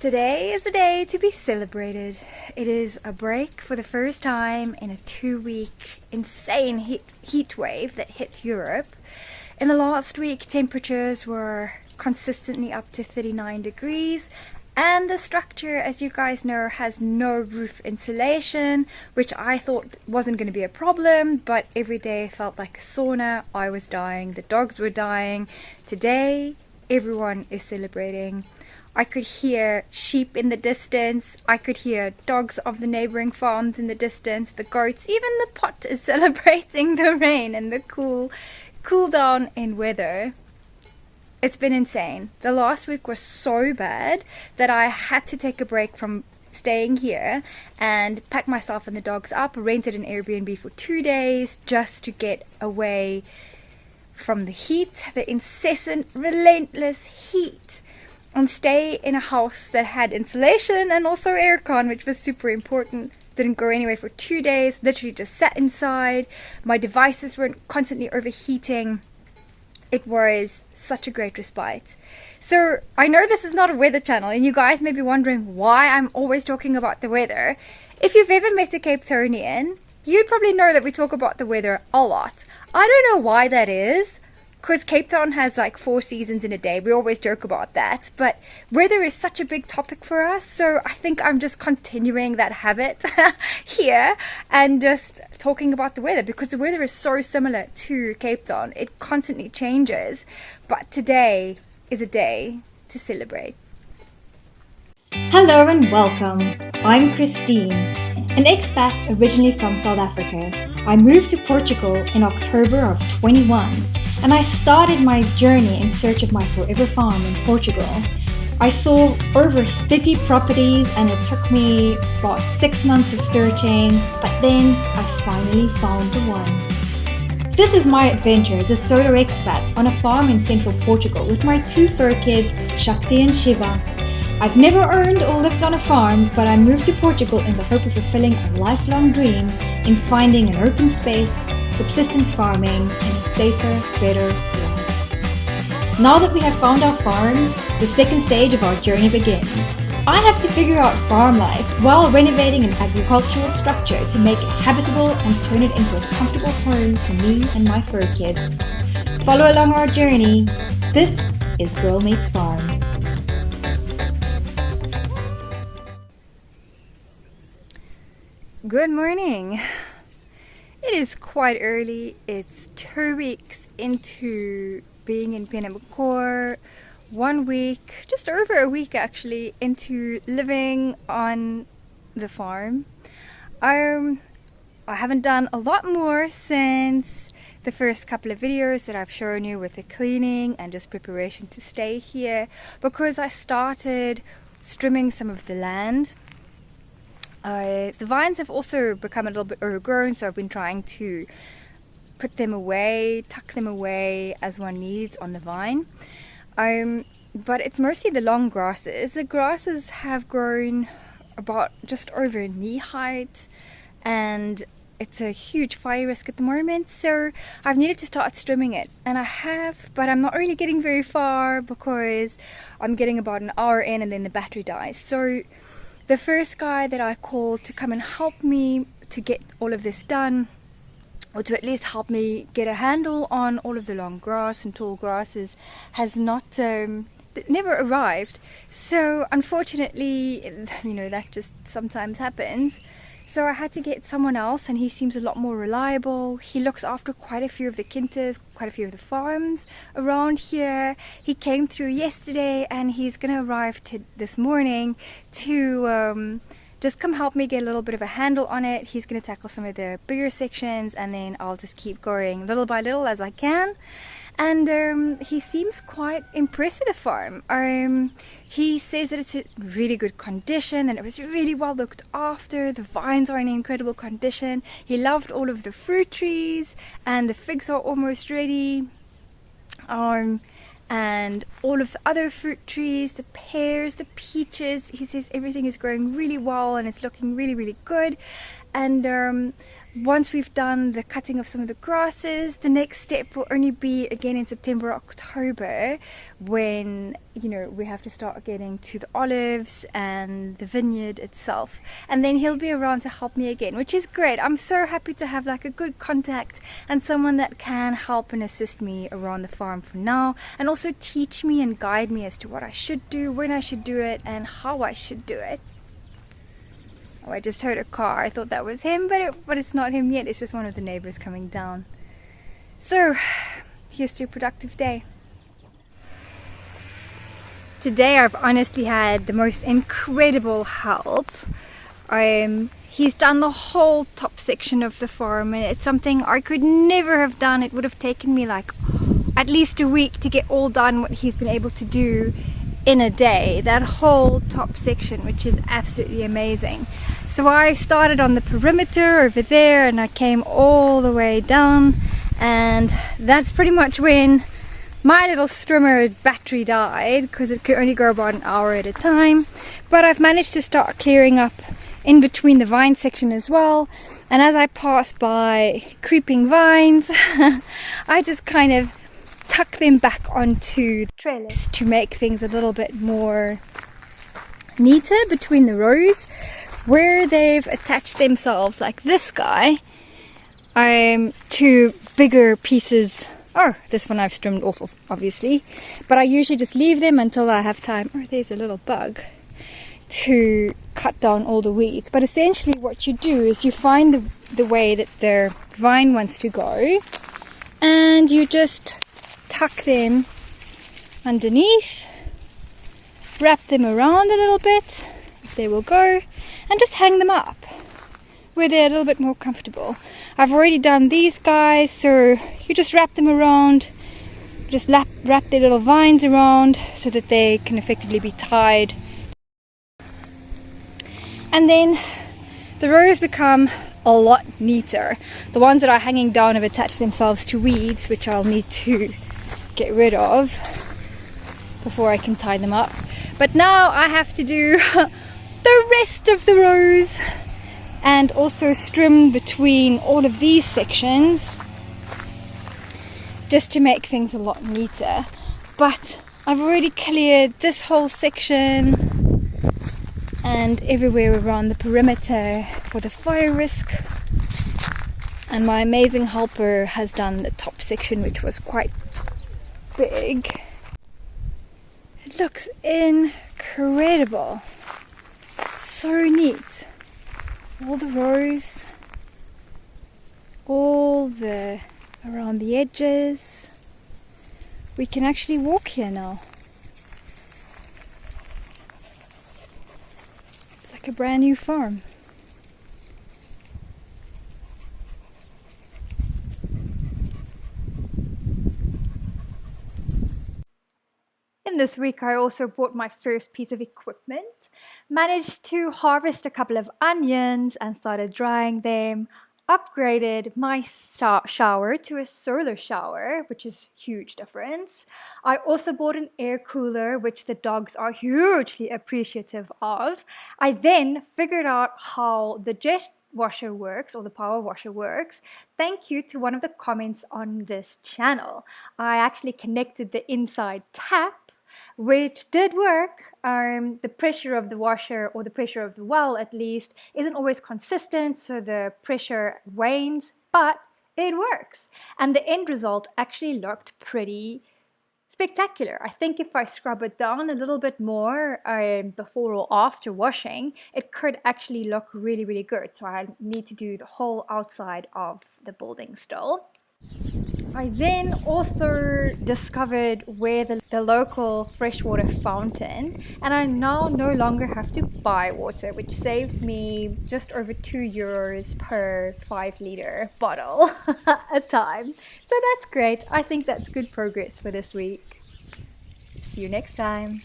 Today is a day to be celebrated. It is a break for the first time in a 2-week insane heat wave that hit Europe. In the last week, temperatures were consistently up to 39 degrees, and the structure, as you guys know, has no roof insulation, which I thought wasn't going to be a problem, but every day felt like a sauna. I was dying, the dogs were dying. Today, everyone is celebrating. I could hear sheep in the distance, I could hear dogs of the neighboring farms in the distance, the goats, even the pot is celebrating the rain and the cool down in weather. It's been insane. The last week was so bad that I had to take a break from staying here and pack myself and the dogs up, rented an Airbnb for 2 days just to get away from the heat, the incessant, relentless heat, and stay in a house that had insulation and also aircon, which was super important. Didn't go anywhere for 2 days, literally just sat inside. My devices weren't constantly overheating. It was such a great respite. So I know this is not a weather channel, and you guys may be wondering why I'm always talking about the weather. If you've ever met a Cape Townian, you'd probably know that we talk about the weather a lot. I don't know why that is, because Cape Town has like 4 seasons in a day. We always joke about that, but weather is such a big topic for us, so I think I'm just continuing that habit here and just talking about the weather, because the weather is so similar to Cape Town. It constantly changes, but today is a day to celebrate. Hello and welcome. I'm Christine, an expat originally from South Africa. I moved to Portugal in October of 21. And I started my journey in search of my forever farm in Portugal. I saw over 30 properties, and it took me about 6 months of searching, but then I finally found the one. This is my adventure as a solo expat on a farm in Central Portugal with my 2 fur kids, Shakti and Shiva. I've never owned or lived on a farm, but I moved to Portugal in the hope of fulfilling a lifelong dream in finding an open space, subsistence farming, and a safer, better life. Now that we have found our farm, the second stage of our journey begins. I have to figure out farm life while renovating an agricultural structure to make it habitable and turn it into a comfortable home for me and my fur kids. Follow along our journey. This is Girl Meets Farm. Good morning. It is quite early. It's 2 weeks into being in Penamacor, 1 week, just over a week actually, into living on the farm. I haven't done a lot more since the first couple of videos that I've shown you with the cleaning and just preparation to stay here, because I started strimming some of the land. The vines have also become a little bit overgrown, so I've been trying to put them away, tuck them away as one needs on the vine. But it's mostly the long grasses. The grasses have grown about just over knee height, and it's a huge fire risk at the moment, so I've needed to start strimming it, and I have, but I'm not really getting very far because I'm getting about an hour in and then the battery dies. So the first guy that I called to come and help me to get all of this done, or to at least help me get a handle on all of the long grass and tall grasses, has not never arrived. So unfortunately, you know, that just sometimes happens. So I had to get someone else, and he seems a lot more reliable. He looks after quite a few of the quintas, quite a few of the farms around here. He came through yesterday, and he's going to arrive this morning to just come help me get a little bit of a handle on it. He's going to tackle some of the bigger sections, and then I'll just keep going little by little as I can. And he seems quite impressed with the farm. He says that it's in really good condition and it was really well looked after. The vines are in incredible condition. He loved all of the fruit trees, and the figs are almost ready. And all of the other fruit trees, the pears, the peaches, he says everything is growing really well and it's looking really, really good. And once we've done the cutting of some of the grasses, the next step will only be again in September, October, when, you know, we have to start getting to the olives and the vineyard itself. And then he'll be around to help me again, which is great. I'm so happy to have like a good contact and someone that can help and assist me around the farm for now, and also teach me and guide me as to what I should do, when I should do it, and how I should do it. Oh, I just heard a car. I thought that was him, but it's not him yet. It's just one of the neighbors coming down. So, here's to a productive day. Today I've honestly had the most incredible help. He's done the whole top section of the farm, and it's something I could never have done. It would have taken me like at least a week to get all done what he's been able to do in a day. That whole top section, which is absolutely amazing. So I started on the perimeter over there and I came all the way down, and that's pretty much when my little strimmer battery died, because it could only go about an hour at a time. But I've managed to start clearing up in between the vine section as well, and as I pass by creeping vines I just kind of tuck them back onto the trellis to make things a little bit more neater between the rows where they've attached themselves, like this guy, to bigger pieces. Oh, this one I've trimmed off of, obviously, but I usually just leave them until I have time. Oh, there's a little bug, to cut down all the weeds. But essentially what you do is you find the way that their vine wants to go, and you just tuck them underneath, wrap them around a little bit, if they will go, and just hang them up where they're a little bit more comfortable. I've already done these guys, so you just wrap them around, just wrap their little vines around so that they can effectively be tied. And then the rows become a lot neater. The ones that are hanging down have attached themselves to weeds, which I'll need to get rid of before I can tie them up. But now I have to do the rest of the rows and also trim between all of these sections just to make things a lot neater. But I've already cleared this whole section and everywhere around the perimeter for the fire risk, and my amazing helper has done the top section, which was quite big. It looks incredible, so neat. All the rows, all the around the edges. We can actually walk here now. It's like a brand new farm. In this week I also bought my first piece of equipment, managed to harvest a couple of onions and started drying them, upgraded my shower to a solar shower, which is a huge difference. I also bought an air cooler, which the dogs are hugely appreciative of. I then figured out how the jet washer works, or the power washer works, thank you to one of the comments on this channel. I actually connected the inside tap, which did work. The pressure of the washer, or the pressure of the well at least, isn't always consistent, so the pressure wanes, but it works. And the end result actually looked pretty spectacular. I think if I scrub it down a little bit more before or after washing, it could actually look really, really good. So I need to do the whole outside of the building still. I then also discovered where the local freshwater fountain, and I now no longer have to buy water, which saves me just over €2 per 5-litre bottle a time. So that's great. I think that's good progress for this week. See you next time.